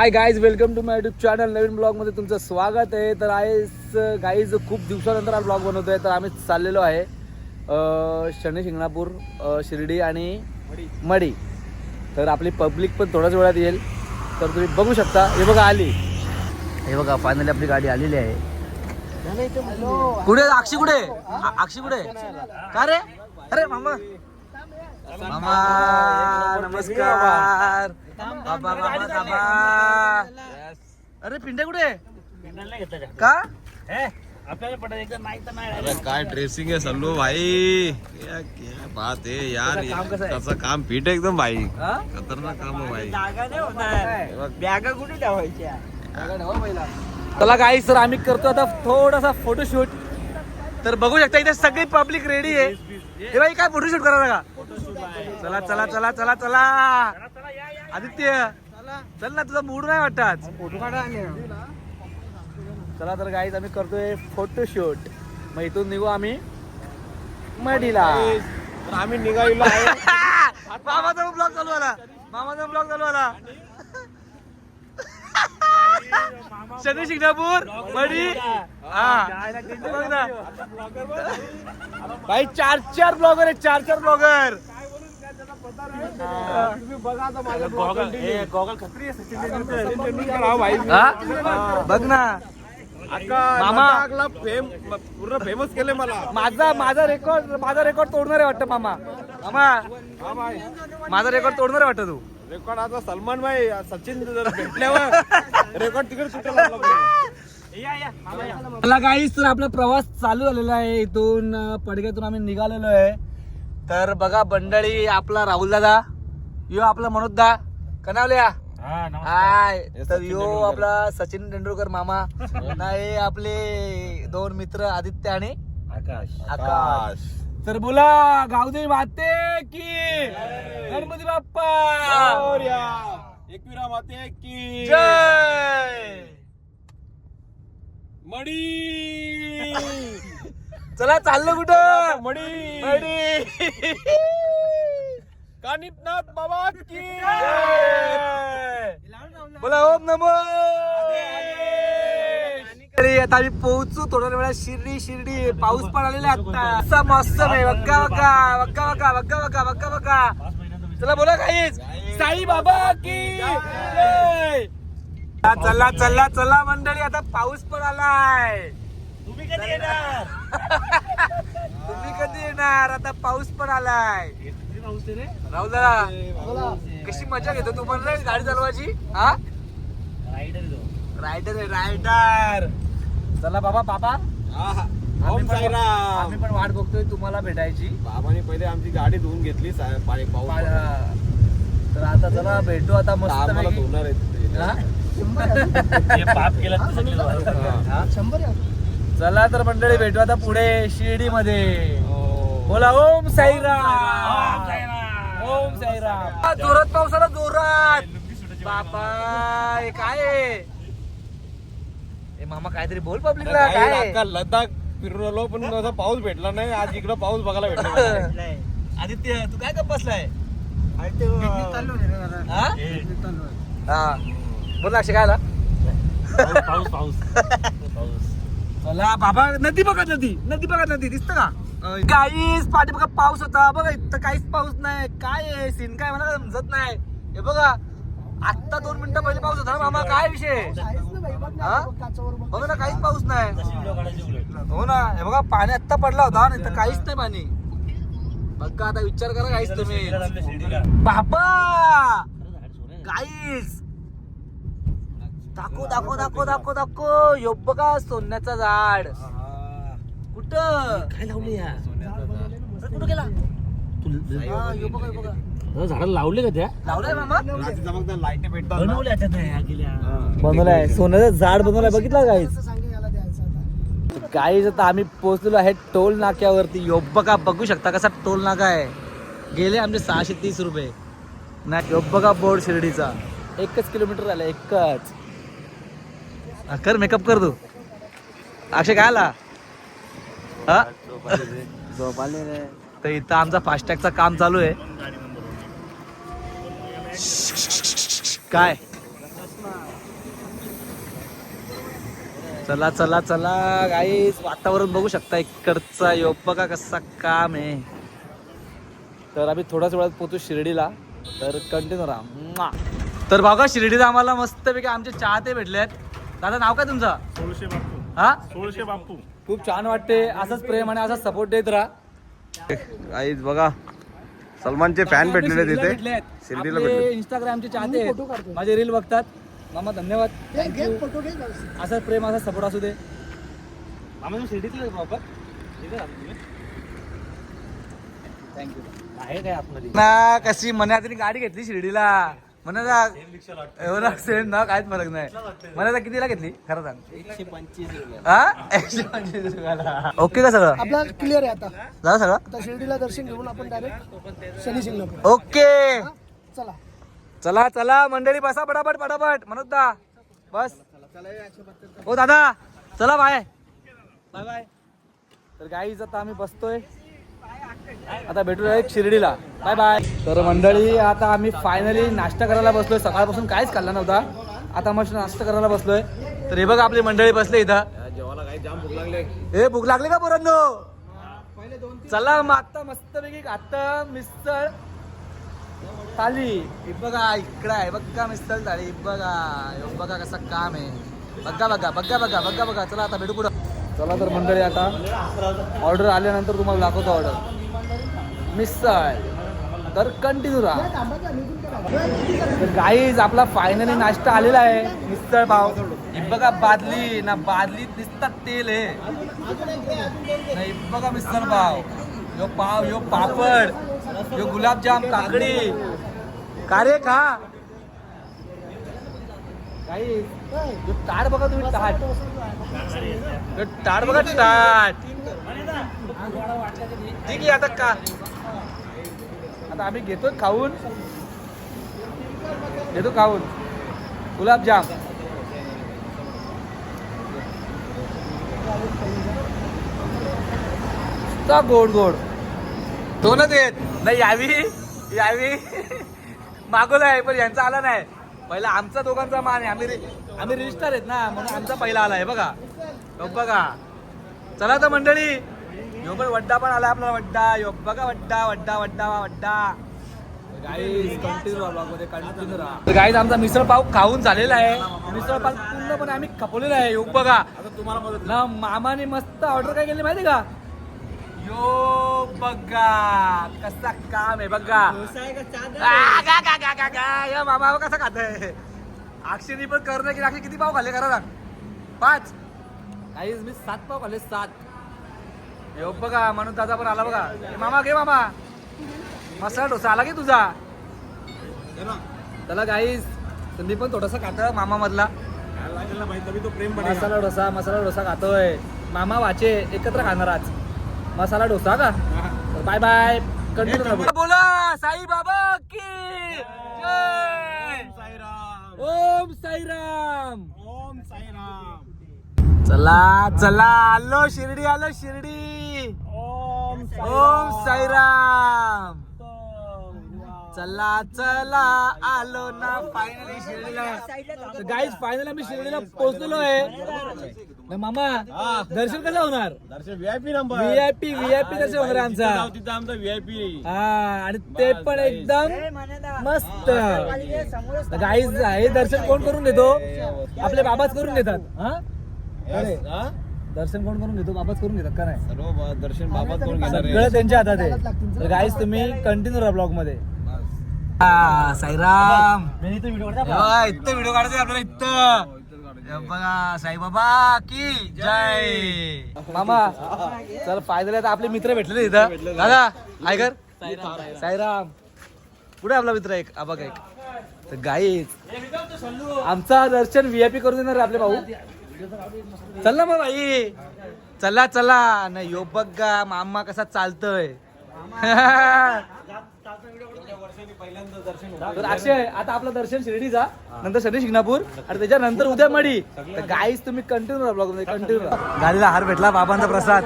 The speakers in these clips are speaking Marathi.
High guys, welcome to my YouTube channel. नवीन ब्लॉगमध्ये तुमचं स्वागत आहे. तर आज गाईज खूप दिवसानंतर हा ब्लॉग बनवतो आहे. तर आम्ही चाललेलो आहे शनी शिंगणापूर, शिर्डी आणि मडी. तर आपली पब्लिक पण थोड्याच वेळात येईल. तर तुम्ही बघू शकता. हे बघा आली, हे बघा फायनली आपली गाडी आलेली आहे. कुठे अक्षी, कुठे अक्षी, कुठे का रे? अरे मामा, मामा नमस्कार. बाबा बाबा बाबा. अरे पिंड्या कुठे का? अरे काय ड्रेसिंग आहे सल्लू भाई, क्या क्या बात है यार. त्याचं काम फिट आहे एकदम भाई, खतरनाक काम आहे भाई. बॅगा कुठे ठेवायच्या? चला गाईस, तर आम्ही करतो आता थोडासा फोटोशूट. तर बघू शकता इथे सगळी पब्लिक रेडी आहे. हे बाई काय फोटोशूट करा का? चला चला चला चला चला. आदित्य चल ना, तुझा मूड नाही वाटत फोटो काढा. चला तर गाईज आम्ही करतोय फोटोशूट. मग इथून निघू आम्ही मडीला. आम्ही निघालेलो आहे. मामाचा ब्लॉग चालू आला, मामाचा ब्लॉग चालू आला. शनी शिंगणापूर मडी. हा बघ ना भाई, चार ब्लॉगर आहेत, चार ब्लॉगर. बघ ना मामा, पूर्ण फेमस केले मला. माझा रेकॉर्ड तोडणार आहे वाटतं मामा. मामा माझा रेकॉर्ड तोडणार आहे वाटतं तू. रेकॉर्ड आता सलमान भाई सचिन भेटल्यावर रेकॉर्ड तिकडे सुटला. मला गाईस, तर आपला प्रवास चालू झालेला आहे. इथून पडग्यातून आम्ही निघालेलो आहे. तर बघा मंडळी, आपला राहुल दादा, यो आपला मनोज दा कनावल्या. हाय. तर यो आपला सचिन तेंडुलकर मामा. नाही आपले दोन मित्र आदित्य आणि आकाश. तर बोला गावदेवी माते की गणपती बाप्पा, एकविरा माते की जय. मडी. चला चाललो कुठं? मडी. मडी. कानिपनाथ बाबा की बोला ओम नमो. आता आम्ही पोहोचू थोड्या वेळात शिर्डी. पाऊस पण आलेला आहे आता मस्त आहे. वक्का वक्का वक्का वक्का वक्का वक्का वक्का वक्का. चला बोला काहीच साई बाबा की जय. चला चला चला मंडळी, आता पाऊस पण आलाय. तुम्ही कधी येणार? तुम्ही कधी येणार? आता पाऊस पण आलाय. राहुल दादा, कशी मजा घेतो तू पण रे गाडी चालवायची? हा, रायडर. चला बाबा, आम्ही पण वाट बघतोय तुम्हाला भेटायची. बाबाने पहिले आमची गाडी धुवून घेतली पाणी पाऊस. तर आता चला भेटू आता मस्त. आम्हाला धुणार आहे. चला तर मंडळी भेटू आता पुढे शिर्डी मध्ये. बोला ओम साईराम, ओम साईराम. जोरात पाऊस आला, जोरात. बाबा हे काय आहे? मामा काहीतरी बोल पब्लिकला. काय लडाख फिरलो पण असा पाऊस भेटला नाही. आज इकडं पाऊस बघायला भेटला. आदित्य तू काय गप्प बसलाय? बोल अक्षय, काय आला? पाऊस. चला बाबा, नदी बघा, नदी दिसत का? काहीच पाठी बघा, पाऊस होता बघा. इथं काहीच पाऊस नाही. काय आहे सीन, काय मला समजत नाही. हे बघा, आत्ता 2 मिनिटं पहिले पाऊस होता मामा. काय विषय? बघा ना, काहीच पाऊस नाही. हो ना, हे बघा पाणी आत्ता पडला होता ना, इथं काहीच नाही पाणी. बघा आता विचार करा काहीच तुम्ही. बाबा काहीच. दाखव. यो बघा सोन्याचं झाड. कुठं काय लावले या कुठं गेला? झाडाला लावले का त्या? लावलाय मामा, लाईट भेटतात. बनवलाय सोन्याचं झाड बनवलंय. बघितलं गाईज आता आम्ही पोहोचलेलो आहे टोल नाक्यावरती. योब्बका बघू शकता कसा टोल नाका आहे. गेले आमचे 630 रुपये ना. योब्बका बोर्ड शिर्डीचा 1 किलोमीटर झालं. 1 कर मेकअप कर तू. अक्षय काय आला? तर इथं आमचा फास्टॅगचा काम चालू आहे. काय चला चला चला गाईस, वातावरण बघू शकता इकडचा. यो बघा कसा काम आहे. तर आम्ही थोड्याच वेळात पोहोचू शिर्डीला, तर कंटिन्यू राहा. तर बघा शिर्डीला आम्हाला मस्तपैकी आमचे चाहते भेटले आहेत. दादा नाव काय तुमचं? 16 बापू. हा 16 बापू. खूप छान वाटते. असंच प्रेम आणि असाच सपोर्ट देत राहा. गाईज बघा, सलमानचे फॅन भेटलेले तिथे शिर्डीला भेटले. इंस्टाग्रामचे चाहते आहेत, माझे रील बघतात. मामा धन्यवाद. असं प्रेम असा सपोर्ट असू दे. मामा तुम्ही शिर्डीतले प्रॉपर थँक्यू. आहे काय आतमध्ये ना कशी मनात गाडी घेतली शिर्डीला म्हणा सेम ना, काहीच फरक नाही. मला कितीला घेतली खरं सांग? 125 रुपयाला. ओके का सगळं? आपला क्लिअर आहे आता. झालं सगळं? आता शिर्डीला दर्शन घेऊन आपण डायरेक्ट शनी शिंगणापूर. ओके चला. चला चला मंडळी, बसा पटापट पटापट. म्हणत दा बस. हो दादा चला, बाय बाय बाय. तर गाईज आता आम्ही बसतोय, आता भेटूया एक शिर्डीला. Bye bye. तर मंडळी आता आम्ही फायनली नाश्ता करायला बसलोय. सकाळपासून काहीच खाल्ला नव्हता, आता मस्त नाश्ता करायला बसलोय. तर हे बघा आपली मंडळी बसले इथं. जेवायला काही जाम भूक लागले. हे भूक लागली का पोरांनो? चला मग आता मस्तपैकी आता मिसळ थाली. हे बघा इकडं आहे बघा मिसळ थाली. बघा हे बघा कसं काम आहे. बघा बघा बघा बघा बघा बघा. चला आता भेटू पुढं. चला तर मंडळी आता ऑर्डर आल्यानंतर तुम्हाला दाखवतो ऑर्डर मिसळ. तर कंटिन्यू राहा. तर गाईज आपला फायनली नाश्ता आलेला आहे. मिसळ पाव. हे बघा बादली ना, बादलीत दिसतात तेल आहे नाही. बघा मिसळ पाव, यो पाव, यो पापड, यो गुलाबजाम, काकडी. का रे खा गाईज. यो ताट बघा तुम्ही, ताट. यो ताट बघा, ताट. ठीक आहे आता का, आता आम्ही घेतो खाऊन गुलाबजाम. गोड गोड दोनच येत नाही. यावी मागवलं आहे पण यांचा आला नाही. पहिला आमचा दोघांचा मान आहे. आम्ही रजिस्टर आहेत ना, म्हणून आमचा पहिला आला आहे. बघा बघा. चला तर मंडळी, यो पण वड्डा पण आला आपला. वड्डा यो बघा, वड्डा वड्डा वड्डा वड्डा. गाईज कंटिन्यू राहा. गाईज आमचा मिसळ पाव खाऊन झालेला आहे. मिसळ पाव पूर्णपणे आम्ही खपवलेला आहे. यो बघा ना, मामाने मस्त ऑर्डर काय केली माहिती का? यो बघा कसा काम आहे बघा. यो मामा कसा खात. अक्षयनी पण करणं की अक्षय किती पाव खाल्ले करा सांग? 5. गाईज मी 7 पाव खाल्ले, 7. हे बघा म्हणून दादा पण आला बघा. मामा घे मामा, मसाला डोसा आला की तुझा. चला गाईज संदीप पण थोडासा खात मामा मधला मसाला डोसा खातोय. मामा वाचे एकत्र खाणार आज मसाला डोसा का. Bye bye. कंटिन्यू बोला. साई बाबा की जय. ओम साईराम. ओम साईराम. चला चला, आलो शिर्डी, आलो शिर्डी. ओम साईराम. चला चला आलो ना फायनली शिर्डीला. गाईज फायनली आम्ही शिर्डीला पोहोचलेलो आहे. मामा दर्शन कसं होणार? दर्शन व्हीआयपी नंबर. व्हीआयपी दर्शन होणार आमचा. तिथं आमचा व्हीआयपी. हा, आणि ते पण एकदम मस्त. गाईज हे दर्शन कोण करून देतो? आपले बाबाच करून देतात. हा, दर्शन कोण करून घेतो? बाबाच करून घेतात का नाही? सर्व दर्शन बाबा करून घेणार सगळं त्यांच्या हातात आहे. तर गाईज तुम्ही कंटिन्यू राहा ब्लॉग मध्ये. साईराम. इथं व्हिडिओ काढायचा आपल्याला. इथं बघा साईबाबा की जय. मामा चल फायदा. आता आपले मित्र भेटले इथं. दादा ऐकर. साईराम. कुठे आपला मित्र? एक बघ एक. तर गाईज आमचा दर्शन व्हीआयपी करून देणार आपले भाऊ. चल ना मग भाई, चला चला. नाही यो बघा मामा कसा चालतोय. तर अक्षय आता आपलं दर्शन शिर्डीचा, नंतर शनी शिंगणापूर, आणि त्याच्यानंतर उद्या मडी. तर गाईज तुम्ही कंटिन्यू ब्लॉग मध्ये कंटिन्यू. गाडीला हार भेटला, बाबांचा प्रसाद.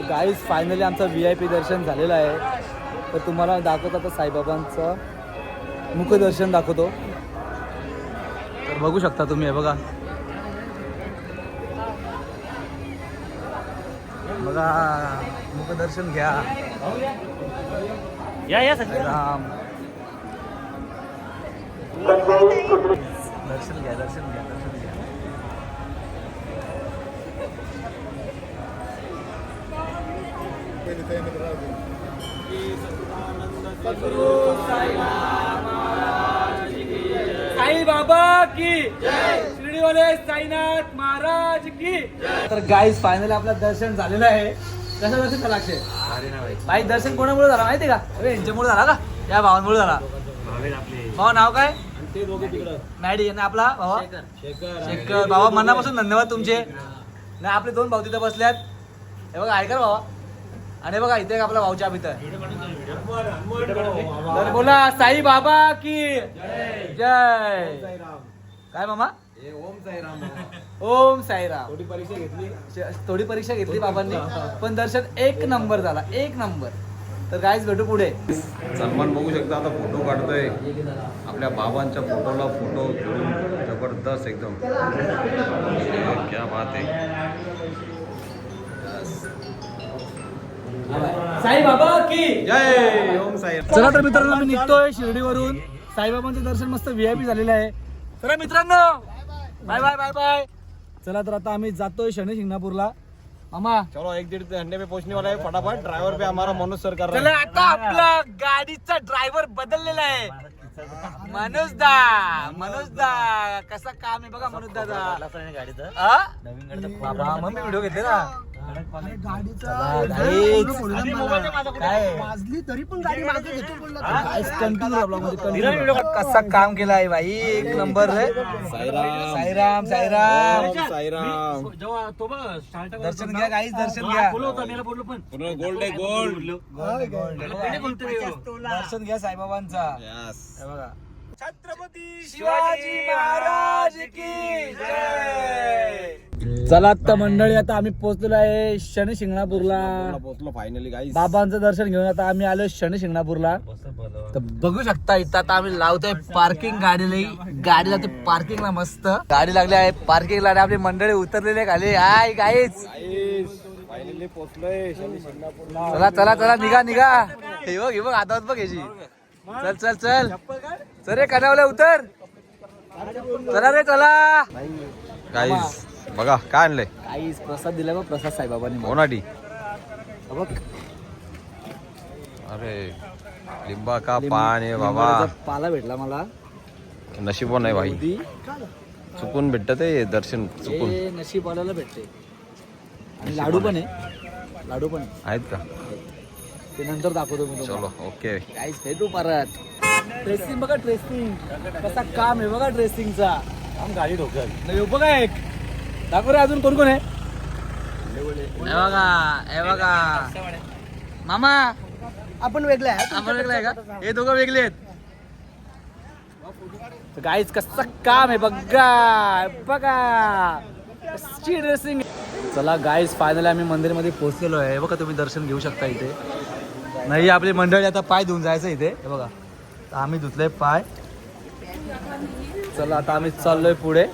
गाईज फायनली आमचं व्हीआयपी दर्शन झालेलं आहे. तर तुम्हाला दाखवतो आता साईबाबांचं मुखदर्शन दाखवतो. तर बघू शकता तुम्ही. हे बघा बघा मुखदर्शन घ्या. राम दर्शन घ्या दर्शन घ्या दर्शन घ्या. साई बाबा की शिर्डीवाले साईनाथ महाराज की. तर गाईज फायनली आपलं दर्शन झालेलं आहे. कसं दर्शन झालं अक्षय? भाई दर्शन कोणामुळे झाला माहिती का? अरे यांच्यामुळे झाला का? या भावांमुळे झाला. भावा नाव काय? ते दोघे तिकडं मॅडी आणि आपला भावा शेखर. भावा मनापासून धन्यवाद तुमचे. नाही आपले दोन भाऊ तिथं बसल्यात. हे बघा ऐका भावा. आणि बघा इथे आपला भाऊ चहा पितोय. तर बोला साई बाबा की जय. काय मामा? ओम साईराम. थोडी परीक्षा घेतली. थोडी परीक्षा घेतली बाबांनी पण दर्शन एक नंबर झाला. एक नंबर. तर काहीच भेटू पुढे. सलमान बघू शकता आता फोटो काढतोय. आपल्या बाबांच्या फोटोला फोटो घेऊन जबरदस्त एकदम. क्या बात आहे. साई बाबा की जय ओम साई. चला तर मित्रांनो आम्ही निघतोय शिर्डीवरून. साईबाबांचं दर्शन मस्त VIP झालेलं आहे. चला मित्रांनो बाय बाय बाय बाय. चला तर आता आम्ही जातोय शनी शिंगणापूरला. मामा चलो 1-1.5 घंटे पे पहुंचने वाला है फटाफट. ड्राइवर पे हमारा मनोज सर कर रहा चला है. आता आपला गाडीचा ड्रायव्हर बदललेला आहे. मनोजदा मनोजदा कसा काम आहे बघा मनोज दादा. बाबा मग मी व्हिडिओ घेतले ना. वाजली तरी पण गाडी मागे घेतो बोलला. कसा काम केलाय भाई. एक नंबर रे. साईराम साईराम. साईराम. दर्शन घ्या काहीच दर्शन घ्या. पूर्ण गोल्ड आहे गोल्ड. दर्शन घ्या साईबाबांचा. यस. हे बघा छत्रपती शिवाजी महाराज की जय. चला आता मंडळी आता आम्ही पोहोचलेलो आहे शनी शिंगणापूरला. पोहोचलो फायनली गाईस. बाबांचं दर्शन घेऊन आता आम्ही आलो शनी शिंगणापूरला. तर बघू शकता इथं आता आम्ही लावतोय पार्किंग गाडीला ते पार्किंगला मस्त गाडी लागली आहे पार्किंगला. आणि आपली मंडळी उतरलेले खाली. हाय गाईच. फायनली पोहोचलोय शनी शिंगणापूरला. चला चला चला निघा निघा. हे बघ हातात बघ याची. चल चल चल चल रे कनावल्या उतर. चला रे चला. गाईस बघा काय आणलंय. काहीच प्रसाद दिलाय बघ. प्रसाद साईबाबांनी कोणाटी. बघ अरे लिंबा का पान आहे बाबा. लिंबाचा पाला भेटला मला. नशीब नाही भाई. चुकून भेटत ते दर्शन चुकून. हे नशीब वाल्याला भेटते. आणि लाडू पण आहे. लाडू पण आहे. आहेत का. ते नंतर दाखवतो मी चलो तुम्हाला. ओके. काहीच भेटू परत. ड्रेसिंग बघा ड्रेसिंग कसा काम आहे बघा ड्रेसिंगचा. हम गाडी ढोकल. नाही बघा एक दाखव रे. अजून कोण कोण आहे. हे बघा मामा आपण वेगळे आहे. आपण वेगळं आहे का. हे दोघं वेगळे आहेत. गाईज कसं काम आहे बघा बघा कशी ड्रेसिंग. चला गाईज फायनली आम्ही मंदिरमध्ये पोहोचलेलो आहे. बघा तुम्ही दर्शन घेऊ शकता इथे. नाही आपली मंडळी आता पाय धुवून जायचं इथे. हे बघा आम्ही धुतले पाय. चला आता आम्ही चाललोय पुढे.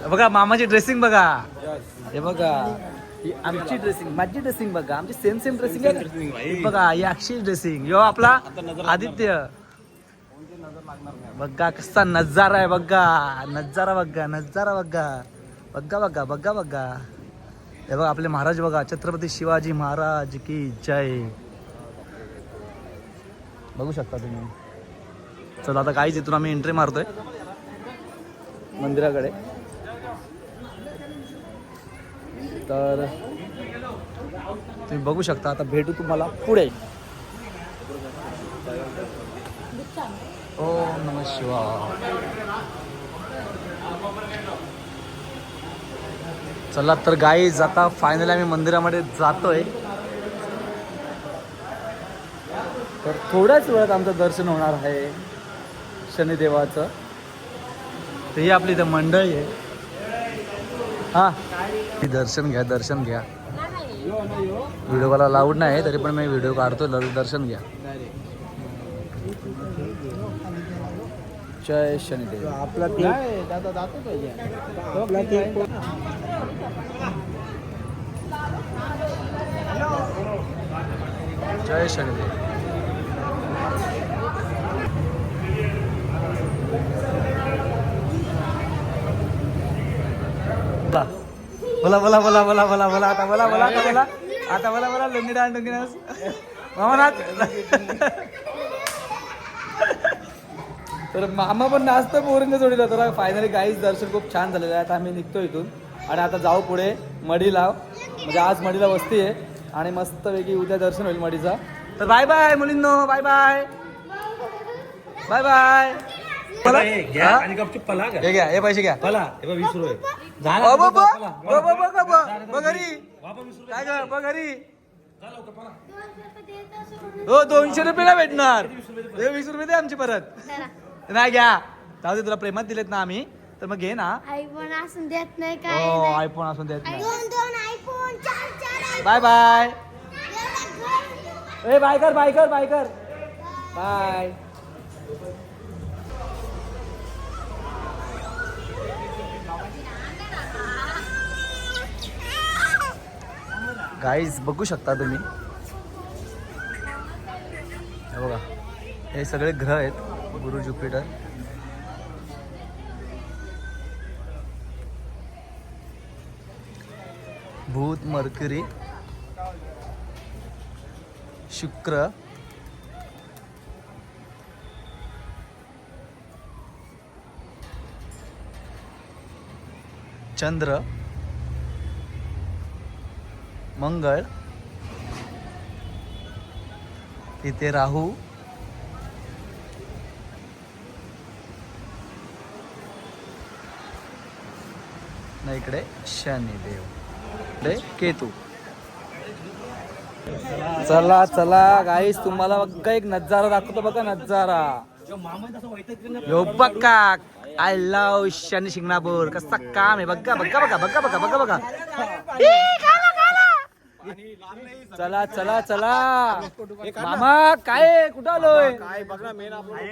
बघा मामाची ड्रेसिंग बघा. हे बघा ही आमची ड्रेसिंग माझी ड्रेसिंग बघा. आमची सेम सेम ड्रेसिंग आहे बघा. ही अक्षय ड्रेसिंग. यो आपला आदित्य. बघा कसा नजारा आहे बघा. नजारा बघा नजारा बघा बघा बघा बघा बघा. हे बघा आपले महाराज बघा. छत्रपती शिवाजी महाराज की जय. बघू शकता तुम्ही. चला आता काहीच इथून आम्ही एंट्री मारतोय मंदिराकडे. तर तुम्ही बघू शकता. आता भेटू तुम्हाला पुढे. ओम नमः शिवाय. चला तर गाईज आता फायनली आम्ही मंदिरामध्ये जातोय. तर थोड्याच वेळात आमचं दर्शन होणार आहे शनिदेवाचं. तर ही आपली इथं मंडळी आहे. हा दर्शन घ्या दर्शन घ्या. व्हिडिओला लाऊड नाही तरी पण मी व्हिडिओ काढतो. दर्शन घ्या. जय शनिदेव. आपला ते आपला ते जय शनिदेव. बोला बोला बोला बोला बोला बोला आता बोला बोला आता बोला आता बोला बोला लुंगी डान्स मामा नाच. तर मामा पण नाचतो पोरींच्या जोडीला. तर फायनली गाईच दर्शन खूप छान झालेलं आहे. आता आम्ही निघतो इथून आणि आता जाऊ पुढे मडीला. म्हणजे आज मडीला वस्ती आहे आणि मस्तपैकी उद्या दर्शन होईल मडीचा. तर बाय बाय मुलींनो, बाय बाय बाय बाय. आणि गपचूप पला हे घ्या, हे पैसे घ्या. पला हे बघ 20 रुपये घरी काय ग घरी हो 200 रुपयाला भेटणार. 20 रुपये दे आमची परत. नाही घ्या, जाऊ दे, तुला प्रेमात दिलेत ना आम्ही, तर मग घे ना. आयफोन असून देत नाही काय हो नाही. आयफोन असून देत नाही. दोन आयफोन, चार बाय बाय. आयफोन. ए बाय कर बाय कर बाय कर बाय. गाईज बघू शकता तुम्ही, हे बघा, हे सगळे ग्रह आहेत. गुरु, ज्युपिटर, बुध, मर्क्युरी, शुक्र, चंद्र, मंगळ, इथे राहू, ना इकडे शनिदेव, इकडे केतू. चला चला गाईस, तुम्हाला बघा एक नजारा दाखवतो बघा, नजारा. यो बघा, आय लव शनी शिंगणापूर. कसा काम आहे बघा बघा बघा बघा बघा बघा बघा. चला चला चला मामा, काय कुठं आलोय?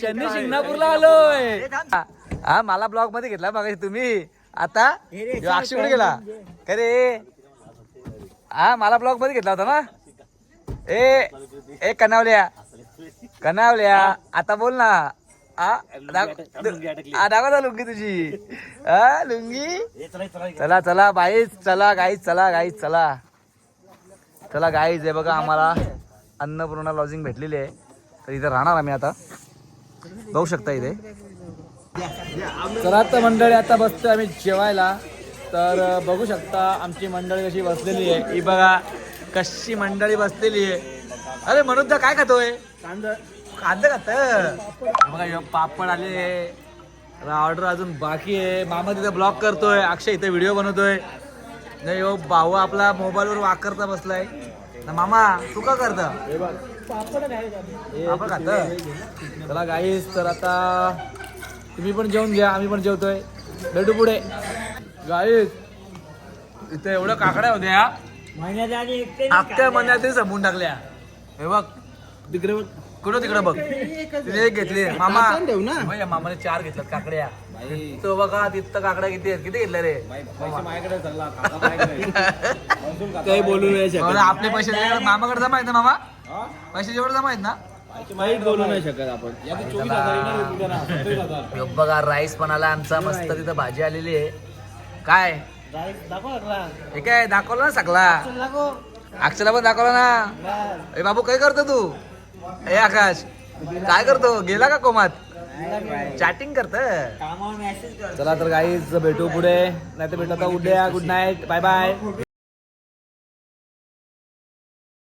शनी शिंगणापूरला आलोय. हा मला ब्लॉग मध्ये घेतला बघा तुम्ही. आता अक्षय कुठे गेला का रे? हा मला ब्लॉग मध्ये घेतला होता ना. ए कनावल्या कनावल्या, आता बोल ना. दाखव लुंगी तुझी. हा लुंगी. चला चला बाईच, चला गाईच, चला गाईच, चला चला गाईज. आहे बघा, आम्हाला अन्नपूर्णा लॉजिंग भेटलेली आहे, तर इथे राहणार आम्ही आता. बघू शकता इथे. तर आता मंडळी, आता बसतोय आम्ही जेवायला. तर बघू शकता आमची मंडळी कशी बसलेली आहे. ही बघा कशी मंडळी बसलेली आहे. अरे म्हणून तर काय खातोय? कांदा खात. बघा पापड आले, ऑर्डर अजून बाकी आहे. मामा तिथे ब्लॉग करतोय, अक्षय इथे व्हिडिओ बनवतोय. नाही हो भाऊ आपला मोबाईलवर वाकरता बसलाय ना. मामा तू का करता? पापड खात. चला गाईस, तर आता तुम्ही पण जेवून घ्या, आम्ही पण जेवतोय. भेटू पुढे गाईस. इथे एवढ्या काकड्या होत्या, अख्ख्या महिन्यात संपून टाकल्या. हे बघ तिकडे बघ, कुठं तिकडे बघ, तिथे एक घेतली मामा. या मामाने 4 घेतल्यात काकड्या. तो बघा तिथं काकड्या किती आहेत, किती घेतल्या रे? काही बोलू नाही शकत. आपले पैसे मामाकडे जमा आहेत ना मामा? पैसे जेवढे जमा आहेत ना? वाईट बोलू नाही शकत आपण. 24,000 बघा राईस पण आला आमचा मस्त. तिथं भाजी आलेली आहे. काय हे काय दाखवलं ना सगळा? अक्षला पण दाखवला ना. ए बाबू काय करतो तू? ए आकाश काय करतो? गेला का कोमात? चॅटिंग करत. चला तर गाईज भेटू पुढे, नाही तर भेटू आता उद्या. Good night, bye bye.